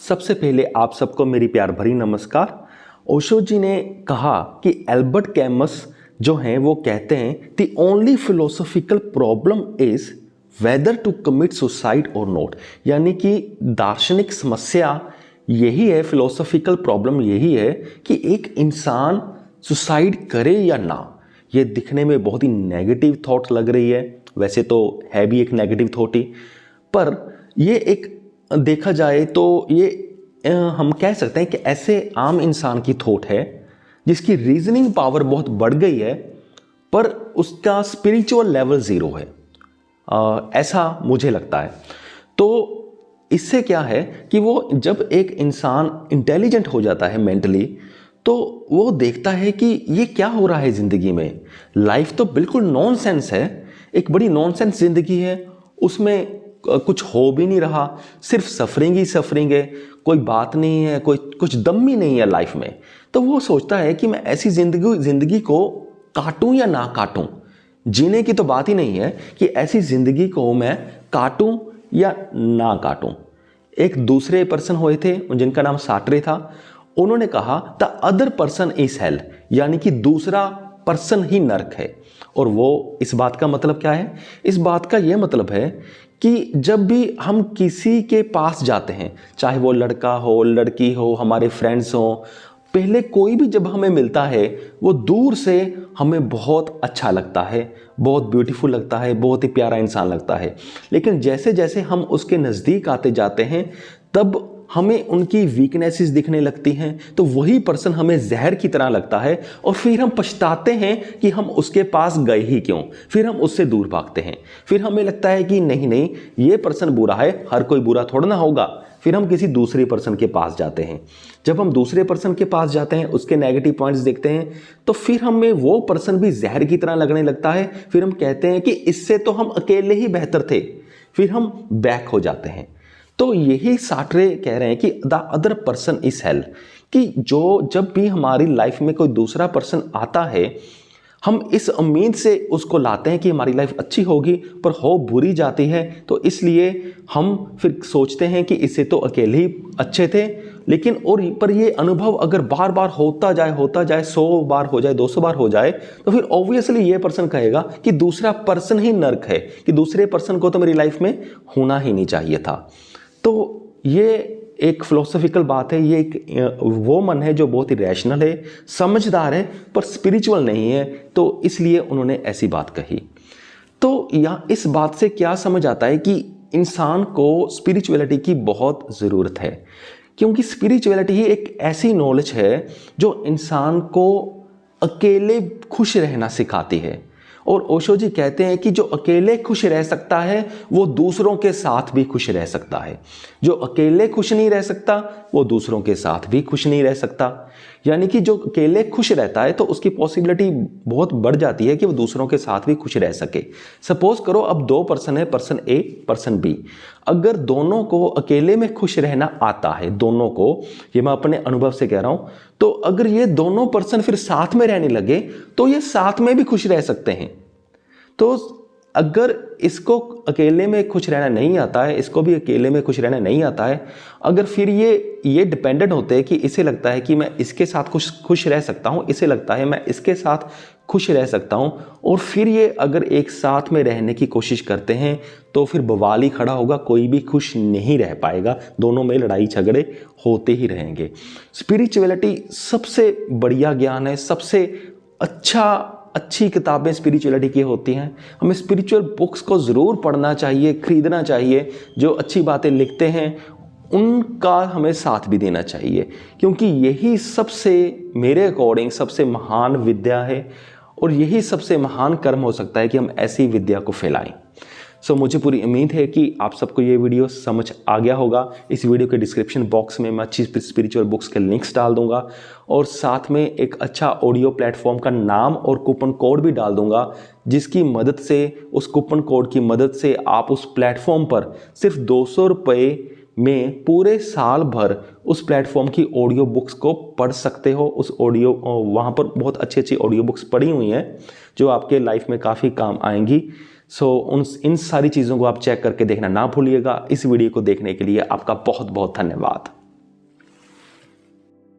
सबसे पहले आप सबको मेरी प्यार भरी नमस्कार। ओशो जी ने कहा कि एल्बर्ट कैमस जो हैं वो कहते हैं the only philosophical problem is whether to commit suicide और नॉट। यानी कि दार्शनिक समस्या यही है, फिलोसॉफिकल प्रॉब्लम यही है कि एक इंसान सुसाइड करे या ना। ये दिखने में बहुत ही नेगेटिव थॉट लग रही है, वैसे तो है भी एक नेगेटिव थॉट ही, पर ये एक देखा जाए तो ये हम कह सकते हैं कि ऐसे आम इंसान की थॉट है जिसकी रीजनिंग पावर बहुत बढ़ गई है पर उसका स्पिरिचुअल लेवल ज़ीरो है। ऐसा मुझे लगता है। तो इससे क्या है कि वो जब एक इंसान इंटेलिजेंट हो जाता है मेंटली, तो वो देखता है कि ये क्या हो रहा है ज़िंदगी में। लाइफ तो बिल्कुल नॉनसेंस है, एक बड़ी नॉनसेंस ज़िंदगी है, उसमें कुछ हो भी नहीं रहा, सिर्फ सफरिंग ही सफरिंग है, कोई बात नहीं है, कोई कुछ दम ही नहीं है लाइफ में। तो वो सोचता है कि मैं ऐसी ज़िंदगी को काटूं या ना काटूं। जीने की तो बात ही नहीं है कि ऐसी ज़िंदगी को मैं काटूं या ना काटूं। एक दूसरे पर्सन हुए थे जिनका नाम सार्त्रे था, उन्होंने कहा the other person is hello, यानी कि दूसरा पर्सन ही नरक है। और वो इस बात का मतलब क्या है? इस बात का यह मतलब है कि जब भी हम किसी के पास जाते हैं, चाहे वो लड़का हो, लड़की हो, हमारे फ्रेंड्स हो, पहले कोई भी जब हमें मिलता है वो दूर से हमें बहुत अच्छा लगता है, बहुत ब्यूटीफुल लगता है, बहुत ही प्यारा इंसान लगता है। लेकिन जैसे जैसे हम उसके नज़दीक आते जाते हैं तब हमें उनकी वीकनेसेस दिखने लगती हैं, तो वही पर्सन हमें जहर की तरह लगता है और फिर हम पछताते हैं कि हम उसके पास गए ही क्यों। फिर हम उससे दूर भागते हैं, फिर हमें लगता है कि नहीं नहीं ये पर्सन बुरा है, हर कोई बुरा थोड़ा ना होगा। फिर हम किसी दूसरे पर्सन के पास जाते हैं। जब हम दूसरे पर्सन के पास जाते हैं, उसके नेगेटिव पॉइंट्स देखते हैं, तो फिर हमें वो पर्सन भी जहर की तरह लगने लगता है। फिर हम कहते हैं कि इससे तो हम अकेले ही बेहतर थे, फिर हम बैक हो जाते हैं। तो यही सार्त्रे कह रहे हैं कि the other person is hello, कि जब भी हमारी लाइफ में कोई दूसरा पर्सन आता है, हम इस उम्मीद से उसको लाते हैं कि हमारी लाइफ अच्छी होगी, पर हो बुरी जाती है। तो इसलिए हम फिर सोचते हैं कि इससे तो अकेले ही अच्छे थे। लेकिन और पर ये अनुभव अगर बार बार होता जाए 100 बार हो जाए, 200 बार हो जाए, तो फिर ऑब्वियसली ये पर्सन कहेगा कि दूसरा पर्सन ही नर्क है, कि दूसरे पर्सन को तो मेरी लाइफ में होना ही नहीं चाहिए था। तो ये एक फिलोसॉफिकल बात है, ये एक वो मन है जो बहुत ही रैशनल है, समझदार है, पर स्पिरिचुअल नहीं है। तो इसलिए उन्होंने ऐसी बात कही। तो यहाँ इस बात से क्या समझ आता है कि इंसान को स्पिरिचुअलिटी की बहुत ज़रूरत है, क्योंकि स्पिरिचुअलिटी ही एक ऐसी नॉलेज है जो इंसान को अकेले खुश रहना सिखाती है। और ओशो जी कहते हैं कि जो अकेले खुश रह सकता है वो दूसरों के साथ भी खुश रह सकता है, जो अकेले खुश नहीं रह सकता वो दूसरों के साथ भी खुश नहीं रह सकता। यानी कि जो अकेले खुश रहता है तो उसकी पॉसिबिलिटी बहुत बढ़ जाती है कि वो दूसरों के साथ भी खुश रह सके। सपोज करो अब दो पर्सन है, पर्सन ए पर्सन बी, अगर दोनों को अकेले में खुश रहना आता है, दोनों को, ये मैं अपने अनुभव से कह रहा हूं, तो अगर ये दोनों पर्सन फिर साथ में रहने लगे तो ये साथ में भी खुश रह सकते हैं। तो अगर इसको अकेले में खुश रहना नहीं आता है, इसको भी अकेले में खुश रहना नहीं आता है, अगर फिर ये डिपेंडेंट होते हैं कि इसे लगता है कि मैं इसके साथ खुश रह सकता हूं, इसे लगता है मैं इसके साथ खुश रह सकता हूं, और फिर ये अगर एक साथ में रहने की कोशिश करते हैं तो फिर बवाल ही खड़ा होगा, कोई भी खुश नहीं रह पाएगा, दोनों में लड़ाई झगड़े होते ही रहेंगे। स्पिरिचुअलिटी सबसे बढ़िया ज्ञान है, सबसे अच्छी किताबें स्पिरिचुअलिटी की होती हैं। हमें स्पिरिचुअल बुक्स को ज़रूर पढ़ना चाहिए, खरीदना चाहिए। जो अच्छी बातें लिखते हैं उनका हमें साथ भी देना चाहिए, क्योंकि यही सबसे, मेरे अकॉर्डिंग, सबसे महान विद्या है और यही सबसे महान कर्म हो सकता है कि हम ऐसी विद्या को फैलाएं। मुझे पूरी उम्मीद है कि आप सबको ये वीडियो समझ आ गया होगा। इस वीडियो के डिस्क्रिप्शन बॉक्स में मैं अच्छी स्पिरिचुअल बुक्स के लिंक्स डाल दूंगा और साथ में एक अच्छा ऑडियो प्लेटफॉर्म का नाम और कूपन कोड भी डाल दूंगा, जिसकी मदद से, उस कूपन कोड की मदद से आप उस प्लेटफॉर्म पर सिर्फ 200 रुपये में पूरे साल भर उस प्लेटफॉर्म की ऑडियो बुक्स को पढ़ सकते हो। उस ऑडियो, वहाँ पर बहुत अच्छी ऑडियो बुक्स पड़ी हुई हैं जो आपके लाइफ में काफ़ी काम आएंगी। इन सारी चीज़ों को आप चेक करके देखना ना भूलिएगा। इस वीडियो को देखने के लिए आपका बहुत बहुत धन्यवाद।